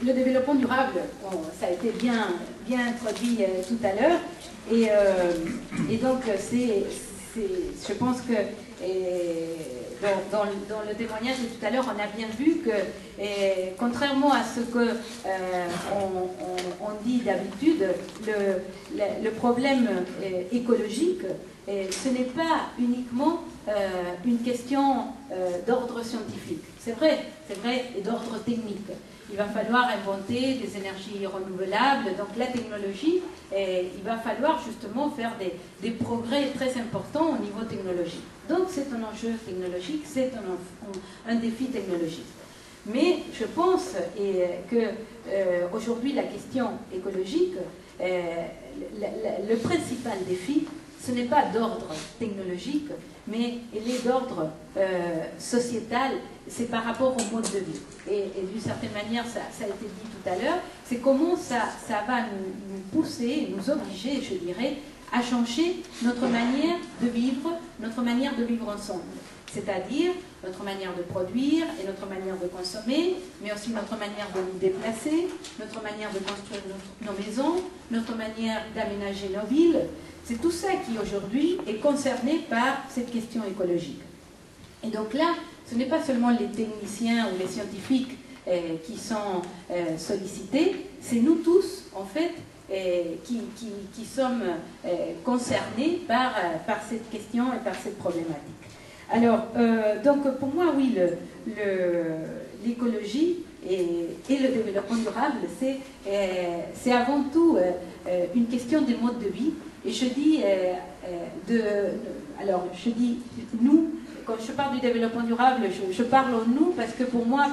le développement durable, bon, ça a été bien introduit tout à l'heure, et donc je pense que dans le témoignage de tout à l'heure, on a bien vu que, contrairement à ce que on dit d'habitude, le problème écologique, ce n'est pas uniquement une question d'ordre scientifique. C'est vrai, et d'ordre technique. Il va falloir inventer des énergies renouvelables, donc la technologie, il va falloir justement faire des progrès très importants au niveau technologique. Donc c'est un enjeu technologique, c'est un défi technologique. Mais je pense que aujourd'hui la question écologique, le principal défi, ce n'est pas d'ordre technologique, mais il est d'ordre sociétal, c'est par rapport au mode de vie. Et d'une certaine manière, ça a été dit tout à l'heure, c'est comment ça va nous pousser, nous obliger, je dirais, à changer notre manière de vivre ensemble. C'est-à-dire notre manière de produire et notre manière de consommer, mais aussi notre manière de nous déplacer, notre manière de construire nos maisons, notre manière d'aménager nos villes. C'est tout ça qui aujourd'hui est concerné par cette question écologique. Et donc là, ce n'est pas seulement les techniciens ou les scientifiques qui sont sollicités, c'est nous tous, en fait, qui sommes concernés par cette question et par cette problématique. Alors, donc pour moi, oui, l'écologie et le développement durable, c'est avant tout une question des modes de vie. Et je dis, je dis nous, quand je parle du développement durable, je parle en nous parce que pour moi,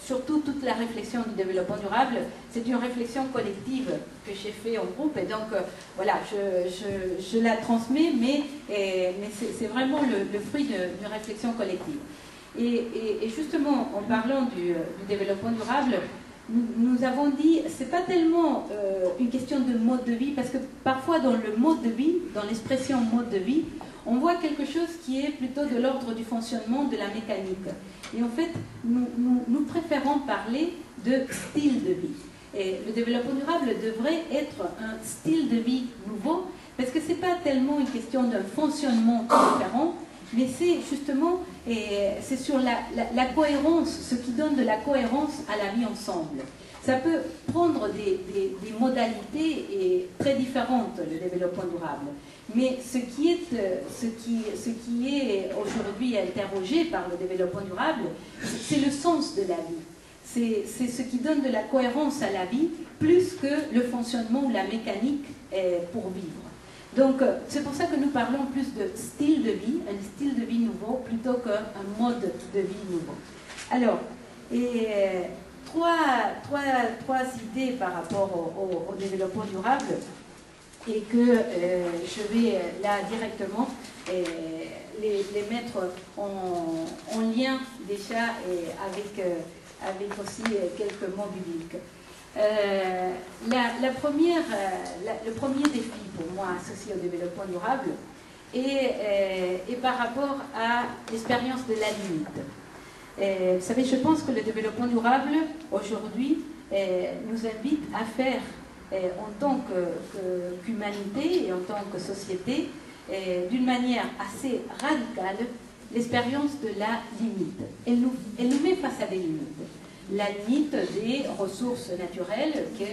surtout toute la réflexion du développement durable, c'est une réflexion collective que j'ai fait en groupe. Et donc, voilà, je la transmets, mais c'est vraiment le fruit d'une réflexion collective. Et justement, en parlant du développement durable, nous avons dit, c'est pas tellement une question de mode de vie, parce que parfois dans le mode de vie, dans l'expression mode de vie, on voit quelque chose qui est plutôt de l'ordre du fonctionnement de la mécanique. Et en fait, nous préférons parler de style de vie. Et le développement durable devrait être un style de vie nouveau, parce que c'est pas tellement une question d'un fonctionnement différent, mais c'est justement, c'est sur la cohérence, ce qui donne de la cohérence à la vie ensemble. Ça peut prendre des modalités très différentes, le développement durable. Mais ce qui est aujourd'hui interrogé par le développement durable, c'est le sens de la vie. C'est ce qui donne de la cohérence à la vie, plus que le fonctionnement ou la mécanique pour vivre. Donc, c'est pour ça que nous parlons plus de style de vie, un style de vie nouveau, plutôt qu'un mode de vie nouveau. Alors, trois idées par rapport au développement durable, et que je vais là directement les mettre en lien déjà avec aussi quelques mots bibliques. Le premier défi pour moi associé au développement durable est par rapport à l'expérience de la limite. Vous savez, je pense que le développement durable aujourd'hui nous invite à faire en tant qu'humanité et en tant que société, d'une manière assez radicale, l'expérience de la limite. Elle nous met face à des limites. La limite des ressources naturelles qui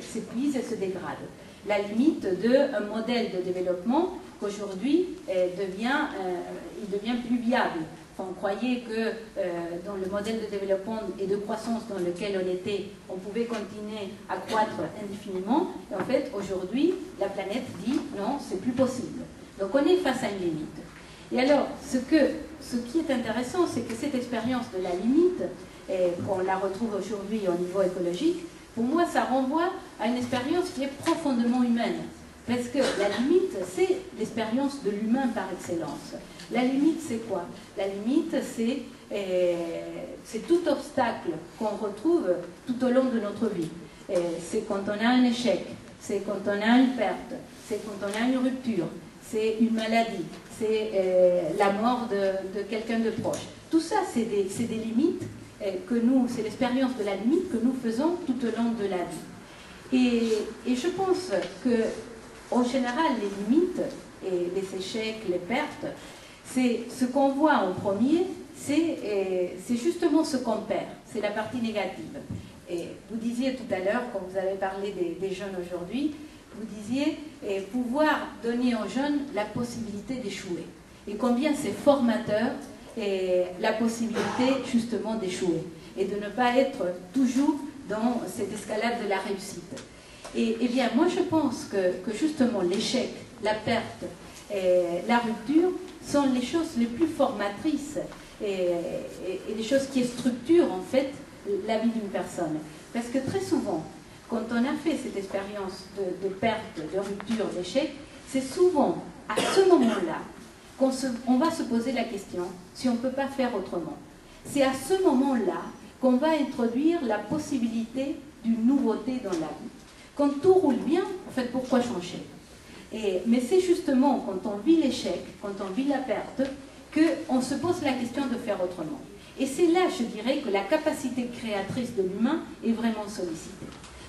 s'épuisent et se dégradent. La limite d'un modèle de développement qu'aujourd'hui devient plus viable. On croyait que dans le modèle de développement et de croissance dans lequel on était, on pouvait continuer à croître indéfiniment. Et en fait, aujourd'hui, la planète dit non, c'est plus possible. Donc on est face à une limite. Et alors, ce qui est intéressant, c'est que cette expérience de la limite, qu'on la retrouve aujourd'hui au niveau écologique, pour moi, ça renvoie à une expérience qui est profondément humaine. Parce que la limite, c'est l'expérience de l'humain par excellence. La limite, c'est quoi? La limite, c'est tout obstacle qu'on retrouve tout au long de notre vie. C'est quand on a un échec, c'est quand on a une perte, c'est quand on a une rupture, c'est une maladie, c'est la mort de quelqu'un de proche. Tout ça, c'est des limites que nous, c'est l'expérience de la limite que nous faisons tout au long de la vie. Et je pense que, en général, les limites, et les échecs, les pertes, c'est ce qu'on voit en premier, c'est justement ce qu'on perd, c'est la partie négative. Et vous disiez tout à l'heure, quand vous avez parlé des jeunes aujourd'hui, vous disiez pouvoir donner aux jeunes la possibilité d'échouer. Et combien c'est formateur la possibilité justement d'échouer et de ne pas être toujours dans cette escalade de la réussite. Et bien, moi je pense que justement l'échec, la perte, la rupture sont les choses les plus formatrices et les choses qui structurent en fait la vie d'une personne. Parce que très souvent, quand on a fait cette expérience de perte, de rupture, d'échec, c'est souvent à ce moment-là qu'on va se poser la question si on ne peut pas faire autrement. C'est à ce moment-là qu'on va introduire la possibilité d'une nouveauté dans la vie. Quand tout roule bien, en fait, pourquoi changer? Mais c'est justement quand on vit l'échec, quand on vit la perte, qu'on se pose la question de faire autrement. Et c'est là, je dirais, que la capacité créatrice de l'humain est vraiment sollicitée.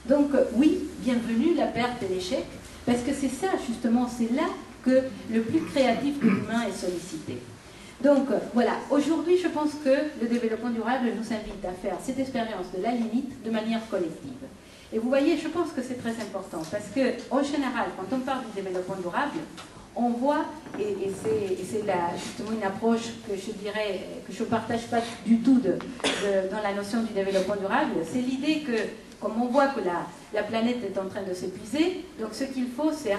Donc oui, bienvenue la perte et l'échec, parce que c'est ça, justement, c'est là que le plus créatif de l'humain est sollicité. Donc voilà, aujourd'hui, je pense que le développement durable nous invite à faire cette expérience de la limite de manière collective. Et vous voyez, je pense que c'est très important, parce qu'en général, quand on parle du développement durable, on voit, et c'est justement une approche que je dirais, que je ne partage pas du tout dans la notion du développement durable, c'est l'idée que, comme on voit que la planète est en train de s'épuiser, donc ce qu'il faut, c'est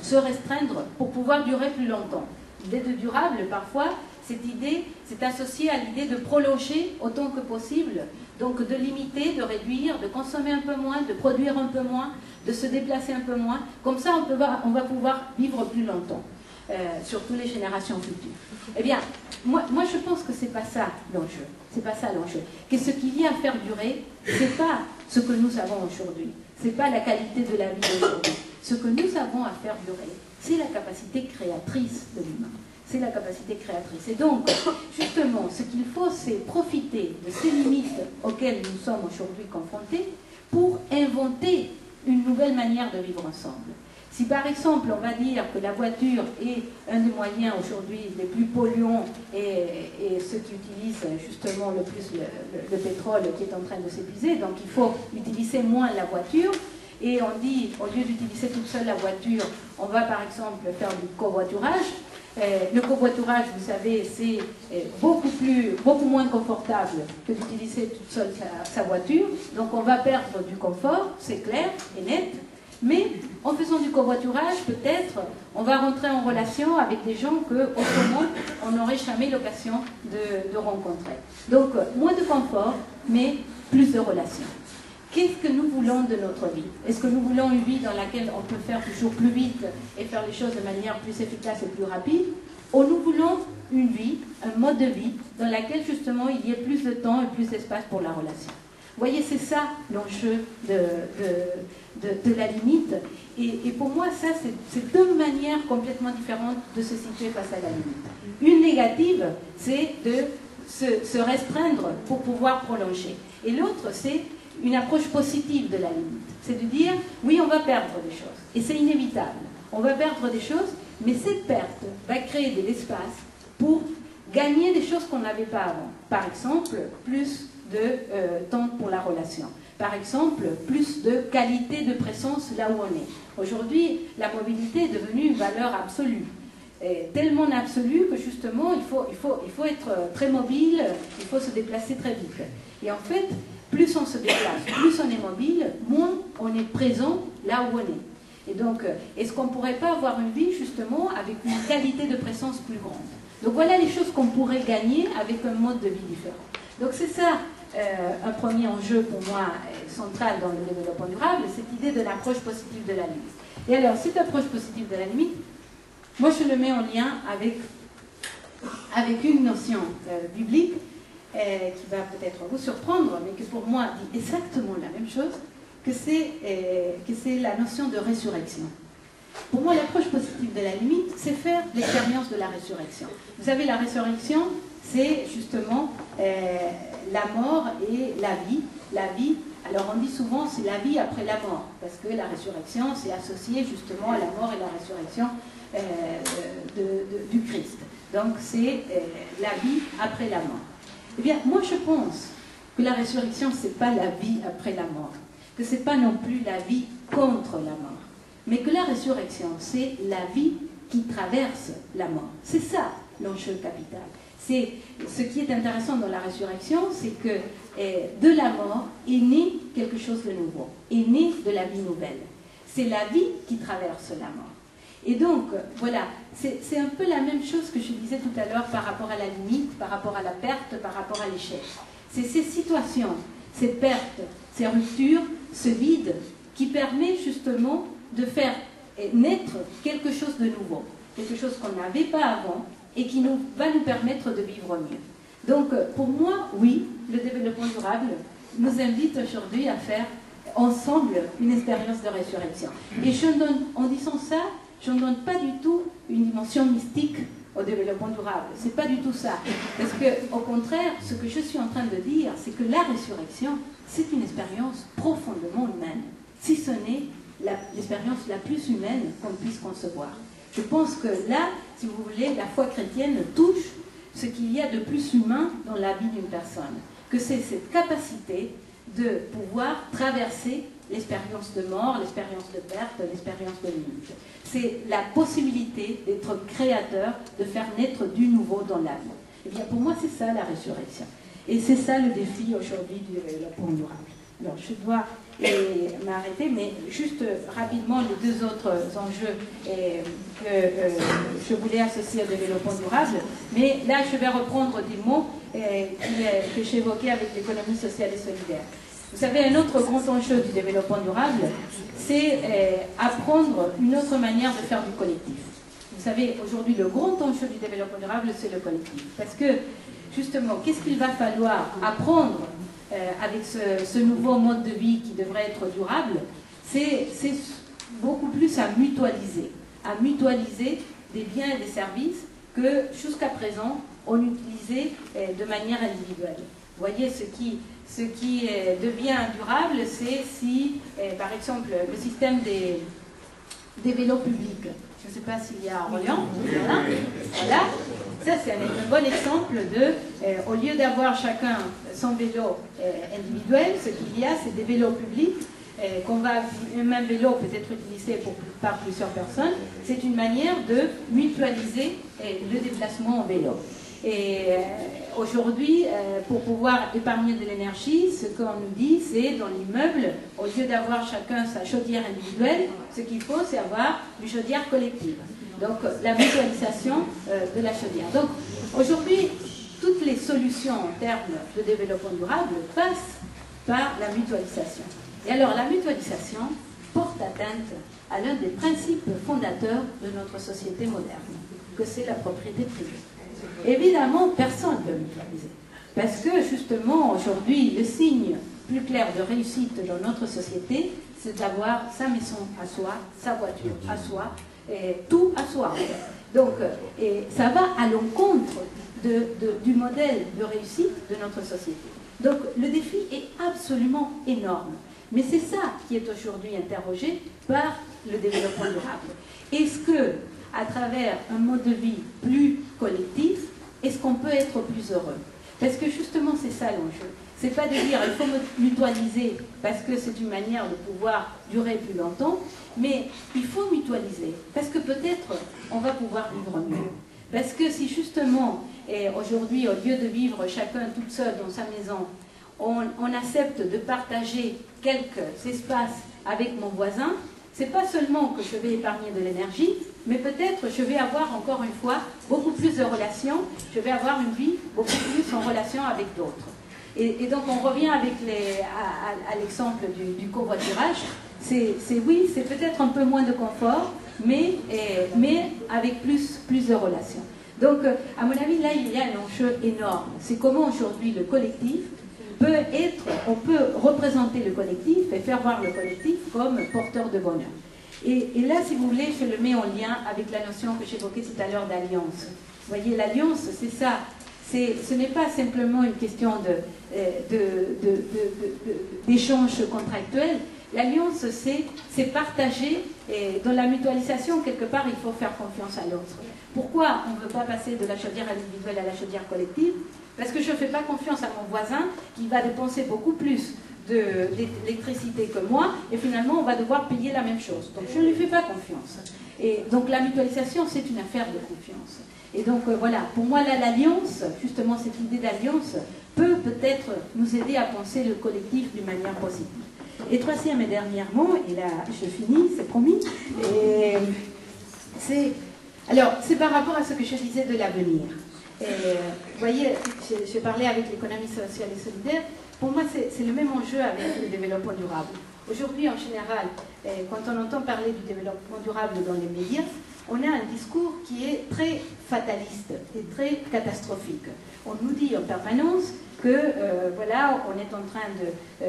se restreindre pour pouvoir durer plus longtemps. L'idée de durable, parfois, cette idée, c'est associé à l'idée de prolonger autant que possible, donc de limiter, de réduire, de consommer un peu moins, de produire un peu moins, de se déplacer un peu moins. Comme ça, on va pouvoir vivre plus longtemps, surtout les générations futures. Eh bien, moi je pense que c'est pas ça l'enjeu. C'est pas ça l'enjeu. Que ce qui vient faire durer, c'est pas ce que nous avons aujourd'hui. C'est pas la qualité de la vie d'aujourd'hui. Ce que nous avons à faire durer, c'est la capacité créatrice de l'humain. C'est la capacité créatrice. Et donc, justement, ce qu'il faut, c'est profiter de ces limites auxquelles nous sommes aujourd'hui confrontés pour inventer une nouvelle manière de vivre ensemble. Si par exemple, on va dire que la voiture est un des moyens aujourd'hui les plus polluants et ceux qui utilisent justement le plus le pétrole qui est en train de s'épuiser, donc il faut utiliser moins la voiture, et on dit, au lieu d'utiliser toute seule la voiture, on va par exemple faire du covoiturage. Le covoiturage, vous savez, c'est beaucoup moins confortable que d'utiliser toute seule sa voiture. Donc on va perdre du confort, c'est clair et net. Mais en faisant du covoiturage, peut-être, on va rentrer en relation avec des gens qu'autrement, on n'aurait jamais l'occasion de rencontrer. Donc moins de confort, mais plus de relations. Qu'est-ce que nous voulons de notre vie? Est-ce que nous voulons une vie dans laquelle on peut faire toujours plus vite et faire les choses de manière plus efficace et plus rapide? Ou nous voulons une vie, un mode de vie, dans laquelle justement il y ait plus de temps et plus d'espace pour la relation? Vous voyez, c'est ça l'enjeu de la limite. Et pour moi, ça, c'est deux manières complètement différentes de se situer face à la limite. Une négative, c'est de se restreindre pour pouvoir prolonger. Et l'autre, c'est une approche positive de la limite. C'est de dire, oui, on va perdre des choses. Et c'est inévitable. On va perdre des choses, mais cette perte va créer de l'espace pour gagner des choses qu'on n'avait pas avant. Par exemple, plus de temps pour la relation. Par exemple, plus de qualité de présence là où on est. Aujourd'hui, la mobilité est devenue une valeur absolue. Tellement absolue que justement, il faut être très mobile, il faut se déplacer très vite. Et en fait, plus on se déplace, plus on est mobile, moins on est présent là où on est. Et donc, est-ce qu'on ne pourrait pas avoir une vie justement avec une qualité de présence plus grande? Donc voilà les choses qu'on pourrait gagner avec un mode de vie différent. Donc c'est ça un premier enjeu pour moi central dans le développement durable, cette idée de l'approche positive de la limite. Et alors, cette approche positive de la limite, moi je le mets en lien avec une notion biblique qui va peut-être vous surprendre, mais qui pour moi dit exactement la même chose, que c'est la notion de résurrection. Pour moi, l'approche positive de la limite, c'est faire l'expérience de la résurrection. Vous savez, la résurrection, c'est justement la mort et la vie. La vie, alors on dit souvent c'est la vie après la mort, parce que la résurrection c'est associé justement à la mort et la résurrection du Christ. Donc c'est la vie après la mort. Eh bien, moi je pense que la résurrection c'est pas la vie après la mort, que c'est pas non plus la vie contre la mort, mais que la résurrection c'est la vie qui traverse la mort. C'est ça l'enjeu capital. C'est ce qui est intéressant dans la résurrection, c'est que de la mort est né quelque chose de nouveau, est né de la vie nouvelle. C'est la vie qui traverse la mort. Et donc, voilà, c'est un peu la même chose que je disais tout à l'heure par rapport à la limite, par rapport à la perte, par rapport à l'échec. C'est ces situations, ces pertes, ces ruptures, ce vide qui permet justement de faire naître quelque chose de nouveau, quelque chose qu'on n'avait pas avant et qui va nous permettre de vivre mieux. Donc, pour moi, oui, le développement durable nous invite aujourd'hui à faire ensemble une expérience de résurrection. Et en disant ça, je ne donne pas du tout une dimension mystique au développement durable. C'est pas du tout ça. Parce que, au contraire, ce que je suis en train de dire, c'est que la résurrection, c'est une expérience profondément humaine. Si ce n'est l'expérience la plus humaine qu'on puisse concevoir. Je pense que là, si vous voulez, la foi chrétienne touche ce qu'il y a de plus humain dans la vie d'une personne. Que c'est cette capacité de pouvoir traverser l'expérience de mort, l'expérience de perte, l'expérience de limite. C'est la possibilité d'être créateur, de faire naître du nouveau dans la vie. Eh bien, pour moi, c'est ça la résurrection. Et c'est ça le défi aujourd'hui du développement durable. Alors, je dois m'arrêter, mais juste rapidement, les deux autres enjeux que je voulais associer au développement durable. Mais là, je vais reprendre des mots que j'évoquais avec l'économie sociale et solidaire. Vous savez, un autre grand enjeu du développement durable, c'est apprendre une autre manière de faire du collectif. Vous savez, aujourd'hui, le grand enjeu du développement durable, c'est le collectif. Parce que, justement, qu'est-ce qu'il va falloir apprendre avec ce nouveau mode de vie qui devrait être durable? C'est beaucoup plus à mutualiser des biens et des services que jusqu'à présent, on utilisait de manière individuelle. Vous voyez, ce qui devient durable, c'est si, par exemple, le système des vélos publics. Je ne sais pas s'il y a à Orléans. Voilà. Ça, c'est un bon exemple de, au lieu d'avoir chacun son vélo individuel, ce qu'il y a, c'est des vélos publics, un même vélo peut être utilisé par plusieurs personnes. C'est une manière de mutualiser le déplacement en vélo. Et aujourd'hui, pour pouvoir épargner de l'énergie, ce qu'on nous dit, c'est dans l'immeuble, au lieu d'avoir chacun sa chaudière individuelle, ce qu'il faut, c'est avoir une chaudière collective. Donc, la mutualisation de la chaudière. Donc, aujourd'hui, toutes les solutions en termes de développement durable passent par la mutualisation. Et alors, la mutualisation porte atteinte à l'un des principes fondateurs de notre société moderne, que c'est la propriété privée. Évidemment, personne ne peut mutualiser. Parce que, justement, aujourd'hui, le signe plus clair de réussite dans notre société, c'est d'avoir sa maison à soi, sa voiture à soi, et tout à soi. Donc, et ça va à l'encontre du modèle de réussite de notre société. Donc, le défi est absolument énorme. Mais c'est ça qui est aujourd'hui interrogé par le développement durable. Est-ce que, à travers un mode de vie plus collectif, est-ce qu'on peut être plus heureux? Parce que justement, c'est ça l'enjeu. C'est pas de dire il faut mutualiser parce que c'est une manière de pouvoir durer plus longtemps, mais il faut mutualiser parce que peut-être on va pouvoir vivre mieux. Parce que si justement, aujourd'hui, au lieu de vivre chacun toute seule dans sa maison, on accepte de partager quelques espaces avec mon voisin, c'est pas seulement que je vais épargner de l'énergie, mais peut-être je vais avoir encore une fois beaucoup plus de relations, je vais avoir une vie beaucoup plus en relation avec d'autres. Et donc on revient avec à l'exemple du covoiturage, oui, c'est peut-être un peu moins de confort, mais avec plus de relations. Donc à mon avis, là il y a un enjeu énorme, c'est comment aujourd'hui le collectif on peut représenter le collectif et faire voir le collectif comme porteur de bonheur. Et là, si vous voulez, je le mets en lien avec la notion que j'évoquais tout à l'heure d'alliance. Vous voyez, l'alliance, c'est ça. ce n'est pas simplement une question d'échange contractuel. L'alliance, c'est partager, et dans la mutualisation, quelque part, il faut faire confiance à l'autre. Pourquoi on ne veut pas passer de la chaudière individuelle à la chaudière collective? Parce que je ne fais pas confiance à mon voisin qui va dépenser beaucoup plus d'électricité que moi, et finalement, on va devoir payer la même chose. Donc, je ne lui fais pas confiance. Et donc, la mutualisation, c'est une affaire de confiance. Et donc, voilà, pour moi, là, l'alliance, justement, cette idée d'alliance, peut peut-être nous aider à penser le collectif d'une manière positive. Et troisième et dernièrement, et là je finis, c'est promis, c'est par rapport à ce que je disais de l'avenir. Vous voyez, je parlais avec l'économie sociale et solidaire, pour moi c'est le même enjeu avec le développement durable. Aujourd'hui en général, quand on entend parler du développement durable dans les médias, on a un discours qui est très fataliste et très catastrophique. On nous dit en permanence que voilà, on est en train de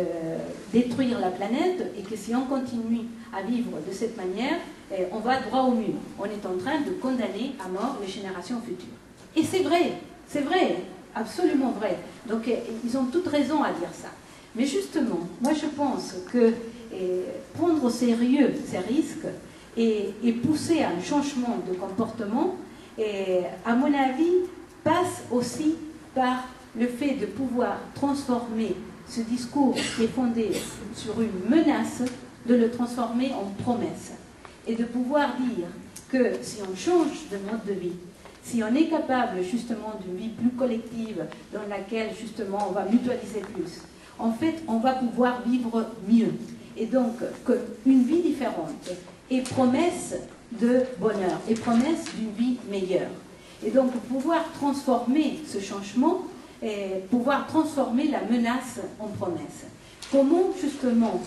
détruire la planète et que si on continue à vivre de cette manière, on va droit au mur. On est en train de condamner à mort les générations futures. Et c'est vrai, absolument vrai. Donc ils ont toute raison à dire ça. Mais justement, moi je pense que prendre au sérieux ces risques et pousser à un changement de comportement, à mon avis, passe aussi par le fait de pouvoir transformer ce discours qui est fondé sur une menace, de le transformer en promesse. Et de pouvoir dire que si on change de mode de vie, si on est capable justement d'une vie plus collective, dans laquelle justement on va mutualiser plus, en fait on va pouvoir vivre mieux. Et donc qu'une vie différente est promesse de bonheur, est promesse d'une vie meilleure. Et donc pouvoir transformer ce changement, et pouvoir transformer la menace en promesse. Comment justement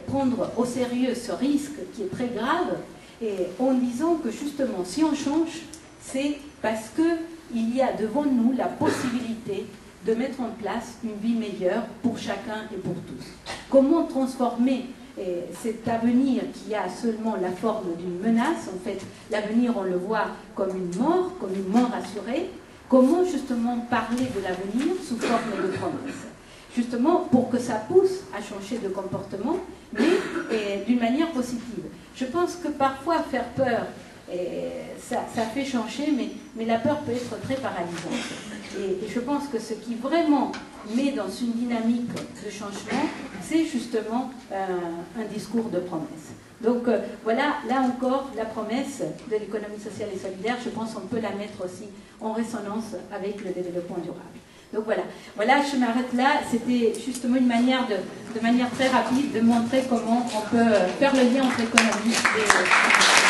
prendre au sérieux ce risque qui est très grave, en disant que justement si on change, c'est parce qu'il y a devant nous la possibilité de mettre en place une vie meilleure pour chacun et pour tous. Comment transformer cet avenir qui a seulement la forme d'une menace, en fait l'avenir on le voit comme une mort assurée. Comment justement parler de l'avenir sous forme de promesse? Justement pour que ça pousse à changer de comportement, mais d'une manière positive. Je pense que parfois faire peur, ça fait changer, mais la peur peut être très paralysante. Et je pense que ce qui vraiment met dans une dynamique de changement, c'est justement un discours de promesse. Donc voilà, là encore, la promesse de l'économie sociale et solidaire, je pense qu'on peut la mettre aussi en résonance avec le développement durable. Donc voilà, je m'arrête là. C'était justement une manière, de manière très rapide, de montrer comment on peut faire le lien entre économie et